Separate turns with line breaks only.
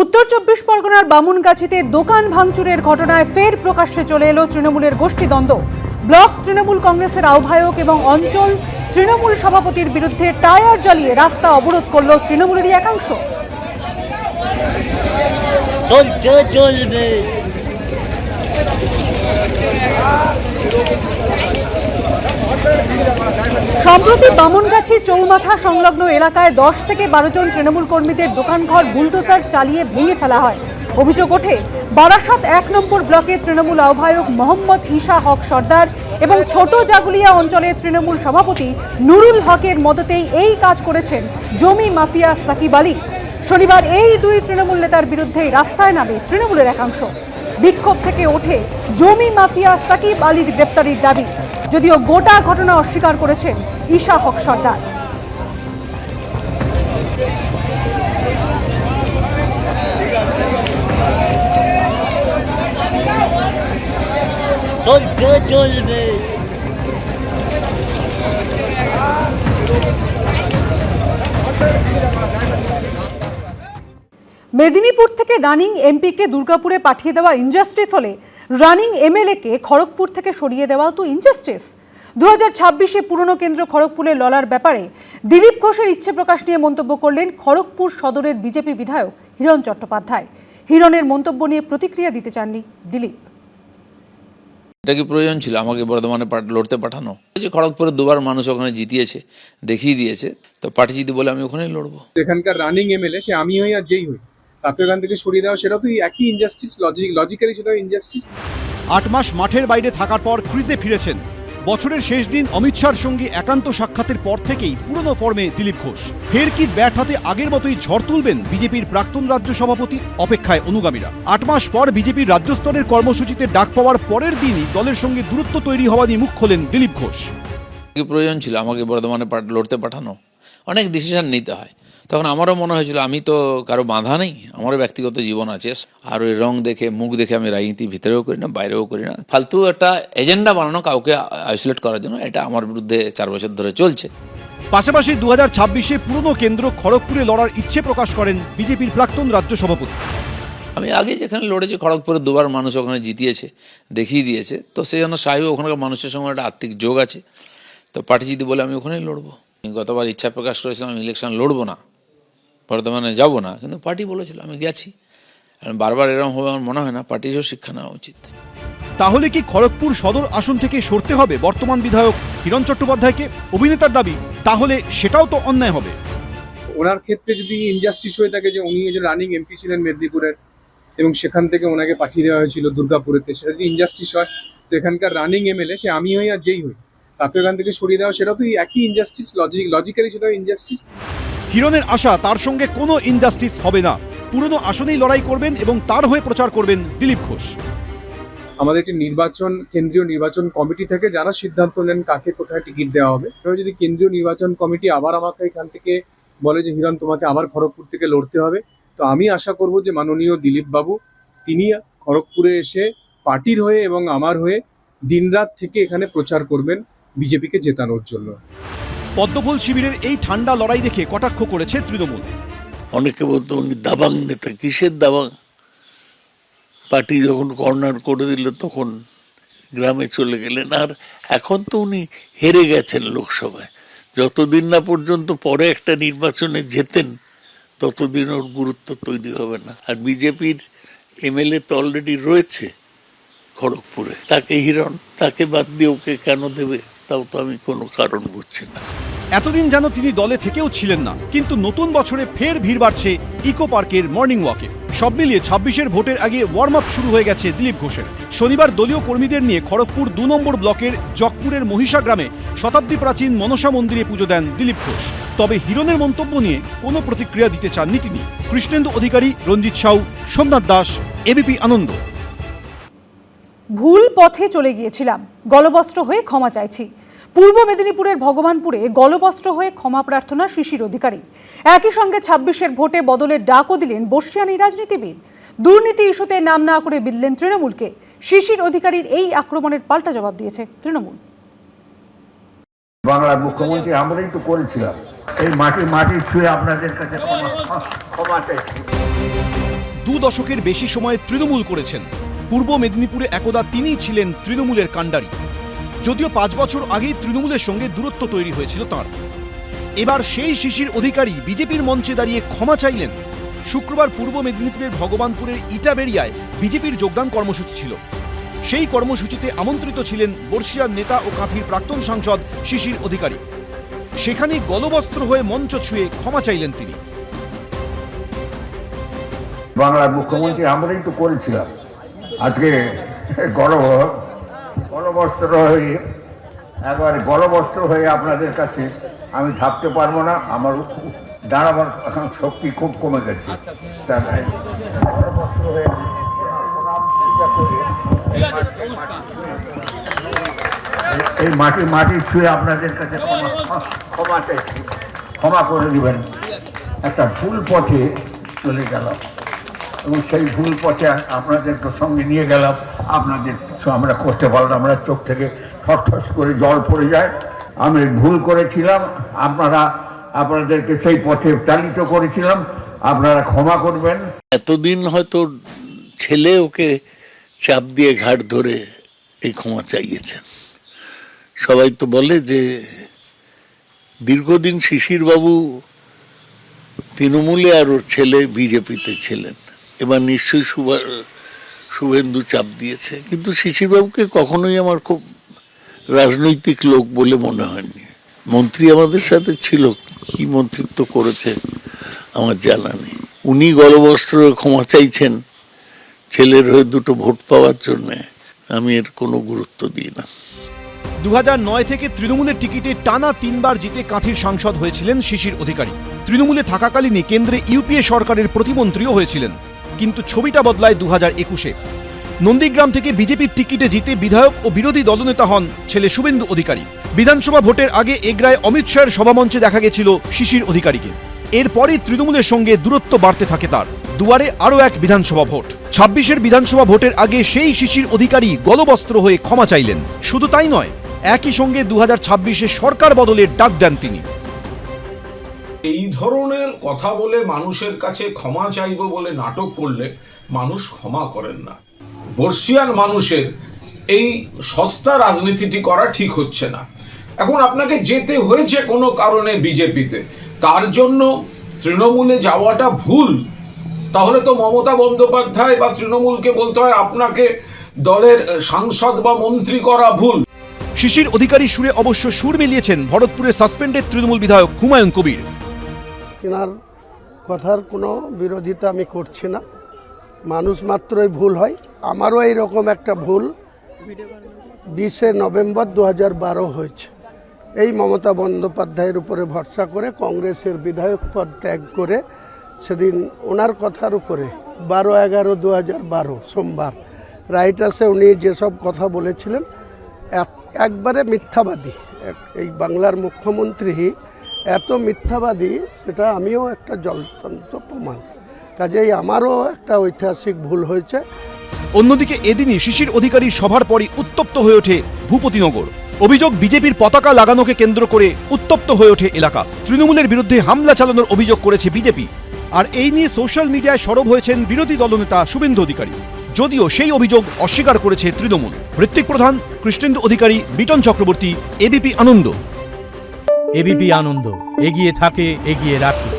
উত্তর চব্বিশ পরগনার বামুনগাছিতে দোকান ভাঙচুরের ঘটনায় ফের প্রকাশ্যে চলে এলো তৃণমূলের গোষ্ঠীদ্বন্দ্ব। ব্লক তৃণমূল কংগ্রেসের আহ্বায়ক এবং অঞ্চল তৃণমূল সভাপতির বিরুদ্ধে টায়ার জ্বালিয়ে রাস্তা অবরোধ করল তৃণমূলেরই একাংশ। সম্প্রতি বামুনগাছি চৌমাথা সংলগ্ন এলাকায় 10 থেকে 12 জন তৃণমূল কর্মীদের দোকানঘর বুলডোজার চালিয়ে ভেঙে ফেলা হয়। অভিযোগ ওঠে বারাসাত 1 নম্বর ব্লকের তৃণমূল আহ্বায়ক মোহাম্মদ ঈশা হক সর্দার এবং ছোট জাগুলিয়া অঞ্চলের তৃণমূল সভাপতি নুরুল হকের মদতেই এই কাজ করেছেন জমি মাফিয়া সাকিব আলী। শনিবার এই দুই তৃণমূল নেতার বিরুদ্ধেই রাস্তায় নামে তৃণমূলের একাংশ। বিক্ষোভ থেকে ওঠে জমি মাফিয়া সাকিব আলীর গ্রেপ্তারির দাবি, যদিও গোটা ঘটনা অস্বীকার করেছেন ঈশা হক সর্দার। মেদিনীপুর থেকে রানিং এমপিকে দুর্গাপুরে পাঠিয়ে দেওয়া ইনজাস্টিস হলে রানিং এমএলএকে খড়গপুর থেকে সরিয়ে দেওয়াও তো ইনজাস্টিস। 2026-এ পুরনো কেন্দ্র খড়গপুরে লড়ার ব্যাপারে দিলীপ ঘোষের ইচ্ছে প্রকাশ নিয়ে মন্তব্য করলেন খড়গপুর সদরের বিজেপি বিধায়ক হিরণ চট্টোপাধ্যায়। হিরণের মন্তব্য নিয়ে প্রতিক্রিয়া দিতে চাননি দিলীপ।
এটা কি প্রয়োজন ছিল আমাকে বর্ধমানে লড়তে পাঠানো? যে খড়গপুরে দুবার মানুষ ওখানে জিতিয়েছে, দেখিয়ে দিয়েছে, তো পার্টি জিতি বলে আমি ওখানেই লড়বো।
এখানকার রানিং এমএলএ সে আমি হই আর যেই হই, তাকে ওখান থেকে সরিয়ে দেওয়া সেটা তো একই ইনজাস্টিস, লজিক্যালি সেটা ইনজাস্টিস।
8 মাস মাঠের বাইরে থাকার পর ক্রিজে ফিরেছেন। বছরের শেষ দিন অমিত শাহর সঙ্গে একান্ত সাক্ষাতের পর থেকেই পুরনো ফর্মে দিলীপ ঘোষ। ফের কি ব্যাট হাতে আগের মতোই ঝড় তুলবেন বিজেপির প্রাক্তন রাজ্য সভাপতি? অপেক্ষায় অনুগামীরা। 8 মাস পর বিজেপির রাজ্য স্তরের কর্মসূচিতে ডাক পাওয়ার পরের দিনই দলের সঙ্গে দূরত্ব তৈরি হওয়া নিয়ে মুখ খোলেন দিলীপ ঘোষ।
কি প্রয়োজন ছিল আমাকে বর্ধমানে লড়তে পাঠানো? অনেক ডিসিশন নিতে হয়। তখন আমারও মনে হয়েছিল আমি তো কারো বাধা নেই, আমারও ব্যক্তিগত জীবন আছে। আর ওই রং দেখে মুখ দেখে আমি রাজনীতি ভিতরেও করি না, বাইরেও করি না। ফালতু একটা এজেন্ডা বানানো কাউকে আইসোলেট করার জন্য, এটা আমার বিরুদ্ধে 4 বছর ধরে চলছে।
পাশাপাশি 2026-এ পুরনো কেন্দ্র খড়গপুরে লড়ার ইচ্ছে প্রকাশ করেন বিজেপির প্রাক্তন রাজ্য সভাপতি।
আমি আগে যেখানে লড়েছি খড়গপুরে দুবার মানুষ ওখানে জিতিয়েছে, দেখিয়ে দিয়েছে, তো সেই জন্য সাহেব ওখানকার মানুষের সঙ্গে একটা আর্থিক যোগ আছে, তো পার্টি জিতি বলে আমি ওখানেই লড়বো। গতবার ইচ্ছা প্রকাশ করেছিলাম আমি ইলেকশন লড়বো না, বর্তমানে যাব না, কিন্তু পার্টি বলেছিল, আমি গেছি। বারবার এরকম হবে আমার মনে হয় না, পার্টিরও শিক্ষা নেওয়া উচিত।
তাহলে কি খড়গপুর সদর আসন থেকে সরতে হবে বর্তমান বিধায়ক হিরণ চট্টোপাধ্যায়কে? অভিনেতার দাবি, তাহলে সেটাও তো অন্যায় হবে।
ওনার ক্ষেত্রে যদি ইনজাস্টিস হয়ে থাকে যে উনি যে রানিং এমপি ছিলেন মেদিনীপুরের এবং সেখান থেকে ওনাকে পাঠিয়ে দেওয়া হয়েছিল দুর্গাপুরেতে, সেটা যদি ইনজাস্টিস হয়, তো এখানকার রানিং এমএলএ সে আমি হই আর যেই হই, তাকে ওখান থেকে সরিয়ে দেওয়া সেটা তো একই ইনজাস্টিস, লজিক্যালি সেটা ইনজাস্টিস।
হিরণের আশা তার সঙ্গে কোনো ইনজাস্টিস হবে না, পুরনো আসনেই লড়াই করবেন এবং তার হয়ে প্রচার করবেন দিলীপ ঘোষ।
আমাদের একটি কেন্দ্রীয় নির্বাচন কমিটি থেকে যারা সিদ্ধান্ত নেন কাকে কোথায় টিকিট দেওয়া হবে, এবার যদি কেন্দ্রীয় নির্বাচন কমিটি আবার আমাকে এখান থেকে বলে যে হিরণ তোমাকে আবার খড়গপুর থেকে লড়তে হবে, তো আমি আশা করব যে মাননীয় দিলীপ বাবু তিনি খড়গপুরে এসে পার্টির হয়ে এবং আমার হয়ে দিনরাত থেকে এখানে প্রচার করবেন বিজেপিকে জেতানোর জন্য।
পদ্মফুল শিবিরের এই ঠান্ডা লড়াই দেখে কটাক্ষ করেছে তৃণমূল।
অনেকে বলতো উনি দাবাং নেতা। কিসের দাবাং? পার্টি যখন কর্নার করে দিল তখন গ্রামে চলে গেলেন। আর এখন তো উনি হেরে গেছেন লোকসভায়। যতদিন না পর্যন্ত পরে একটা নির্বাচনে জেতেন ততদিন ওর গুরুত্ব তৈরি হবে না। আর বিজেপির এমএলএ তো অলরেডি রয়েছে খড়গপুরে, তাকে হিরণ, তাকে বাদ দিয়ে ওকে কেন দেবে? তাও তো আমি কোনো কারণ বুঝছি না।
এতদিন যেন তিনি দলে থেকেও ছিলেন না, কিন্তু নতুন বছরে ফের ভিড় বাড়ছে ইকো পার্কের মর্নিং ওয়াকে। সব মিলিয়ে 26-এর ভোটের আগে ওয়ার্ম আপ শুরু হয়ে গেছে দিলীপ ঘোষের। শনিবার দলীয় কর্মীদের নিয়ে খড়গপুর 2 নম্বর ব্লকের জকপুরের মহিষা গ্রামে শতাব্দী প্রাচীন মনসা মন্দিরে পুজো দেন দিলীপ ঘোষ। তবে হিরণের মন্তব্য নিয়ে কোনো প্রতিক্রিয়া দিতে চাননি তিনি। কৃষ্ণেন্দু অধিকারী, রঞ্জিত সাউ, সোমনাথ দাস, এবিপি আনন্দ।
ভুল পথে চলে গিয়েছিলাম, গলবস্ত্র হয়ে ক্ষমা চাইছি। পূর্ব মেদিনীপুরের ভগবানপুরে গলবস্ত্র হয়ে ক্ষমা প্রার্থনা শিশির অধিকারী। একই সঙ্গে 26-এর ভোটে বদলের ডাকও দিলেন বর্ষিয়ান এই রাজনীতিবিদ। দুর্নীতি ইস্যুতে নাম না করে বিললেন তৃণমূলকে। শিশির অধিকারীর এই আক্রমণের পাল্টা জবাব দিয়েছে তৃণমূল।
বাংলার মুখ্যমন্ত্রী আমরাই তো করেছিলাম, এই মাটি ছুঁয়ে আপনাদের কাছে ক্ষমা চাইছি।
দশকের বেশি সময় তৃণমূল করেছেন। পূর্ব মেদিনীপুরে একদা তিনিই ছিলেন তৃণমূলের কাণ্ডারি। যদিও 5 বছর আগেই তৃণমূলের সঙ্গে দূরত্ব তৈরি হয়েছিল তাঁর। এবার সেই শিশির অধিকারী বিজেপির মঞ্চে দাঁড়িয়ে ক্ষমা চাইলেন। শুক্রবার পূর্ব মেদিনীপুরের ভগবানপুরের ইটাবেরিয়ায় বিজেপির যোগদান কর্মসূচি ছিল। সেই কর্মসূচিতে আমন্ত্রিত ছিলেন বর্ষিয়ার নেতা ও কাঁথির প্রাক্তন সাংসদ শিশির অধিকারী। সেখানেই গলবস্ত্র হয়ে মঞ্চ ছুঁয়ে ক্ষমা চাইলেন তিনি।
বাংলার মুখ্যমন্ত্রী আমরাই তো করেছিলাম। আজকে গলবস্ত্র হয়ে একবারে গলবস্ত্র হয়ে আপনাদের কাছে আমি থাকতে পারবো না। আমার দাঁড়াবার এখন শক্তি খুব কমে গেছে। গলবস্ত্র হয়ে প্রণাম পূজা করে এই মাটি ছুঁয়ে আপনাদের কাছে ক্ষমা চাইছি, ক্ষমা করে দিবেন। একটা ভুল পথে চলে গেলাম এবং সেই ভুল পথে আপনাদেরকে সঙ্গে নিয়ে গেলাম। আপনাদের কিছু আমরা করতে পারলাম, আমরা চোখ থেকে ঠস করে জল পড়ে যায়। আমি ভুল করেছিলাম, আপনাদেরকে সেই পথে চালিত করেছিলাম, আপনারা ক্ষমা করবেন।
এতদিন হয়তো ছেলে ওকে চাপ দিয়ে ঘাট ধরে এই ক্ষমা চাইয়েছেন। সবাই তো বলে যে দীর্ঘদিন শিশিরবাবু তৃণমূলে আর ওর ছেলে বিজেপিতে ছিলেন। এবার নিশ্চয়ই শুভেন্দু চাপ দিয়েছে, কিন্তু শিশিরবাবুকে কখনোই আমার খুব রাজনৈতিক লোক বলে মনে হয়নি। মন্ত্রী আমাদের সাথে ছিল, কি মন্ত্রিত্ব করেছে আমার জানা নেই। উনি গলবস্ত্র ক্ষমা চাইছেন ছেলের হয়ে 2টো ভোট পাওয়ার জন্য, আমি এর কোনো গুরুত্ব দিই না।
2009 থেকে তৃণমূলের টিকিটে টানা 3 বার জিতে কাঁথির সাংসদ হয়েছিলেন শিশির অধিকারী। তৃণমূলে থাকাকালীনই কেন্দ্রে ইউপিএ সরকারের প্রতিমন্ত্রীও হয়েছিলেন। কিন্তু ছবিটা বদলায় 2021-এ। নন্দীগ্রাম থেকে বিজেপির টিকিটে জিতে বিধায়ক ও বিরোধী দলনেতা হন ছেলে শুভেন্দু অধিকারী। বিধানসভা ভোটের আগে এগরায় অমিত শাহের সভামঞ্চে দেখা গেছিল শিশির অধিকারীকে। এরপরই তৃণমূলের সঙ্গে দূরত্ব বাড়তে থাকে তার। দুয়ারে আরও এক বিধানসভা ভোট। 26-এর বিধানসভা ভোটের আগে সেই শিশির অধিকারী গলবস্ত্র হয়ে ক্ষমা চাইলেন। শুধু তাই নয়, একই সঙ্গে 2026-এ সরকার বদলের ডাক দেন তিনি।
এই ধরনের কথা বলে মানুষের কাছে ক্ষমা চাইব বলে নাটক করলে মানুষ ক্ষমা করেন না। বর্ষিয়ান মানুষের এই সস্তা রাজনীতিটি করা ঠিক হচ্ছে না। এখন আপনাকে যেতে হয়েছে কোনো কারণে বিজেপিতে, তার জন্য তৃণমূলে যাওয়াটা ভুল। তাহলে তো মমতা বন্দ্যোপাধ্যায় বা তৃণমূলকে বলতে হয় আপনাকে দলের সাংসদ বা মন্ত্রী করা ভুল।
শিশির অধিকারী সুরে অবশ্য সুর মিলিয়েছেন ভরতপুরের সাসপেন্ডেড তৃণমূল বিধায়ক হুমায়ুন কবির।
তেনার কথার কোনো বিরোধিতা আমি করছি না। মানুষ মাত্রই ভুল হয়। আমারও এইরকম একটা ভুল 20শে নভেম্বর 2012 হয়েছে। এই মমতা বন্দ্যোপাধ্যায়ের উপরে ভরসা করে কংগ্রেসের বিধায়ক পদ ত্যাগ করে সেদিন ওনার কথার উপরে 12/11/2012 সোমবার রাইটার্সে উনি যেসব কথা বলেছিলেন একবারে মিথ্যাবাদী। এই বাংলার মুখ্যমন্ত্রী এত মিথ্যাবাদী, সেটা আমিও একটা জ্বলন্ত প্রমাণ। কাজেই আমারও একটা ঐতিহাসিক ভুল হয়েছে।
অন্যদিকে এদিনই শিশির অধিকারী সভার পরই উত্তপ্ত হয়ে ওঠে ভূপতিনগর। অভিযোগ, বিজেপির পতাকা লাগানোকে কেন্দ্র করে উত্তপ্ত হয়ে ওঠে এলাকা। তৃণমূলের বিরুদ্ধে হামলা চালানোর অভিযোগ করেছে বিজেপি। আর এই নিয়ে সোশ্যাল মিডিয়ায় সরব হয়েছেন বিরোধী দলনেতা শুভেন্দু অধিকারী। যদিও সেই অভিযোগ অস্বীকার করেছে তৃণমূল। ঋত্বিক প্রধান, কৃষ্ণেন্দু অধিকারী, বিটন চক্রবর্তী, এবিপি আনন্দ।
এবিপি আনন্দ, এগিয়ে থাকে, এগিয়ে রাখে।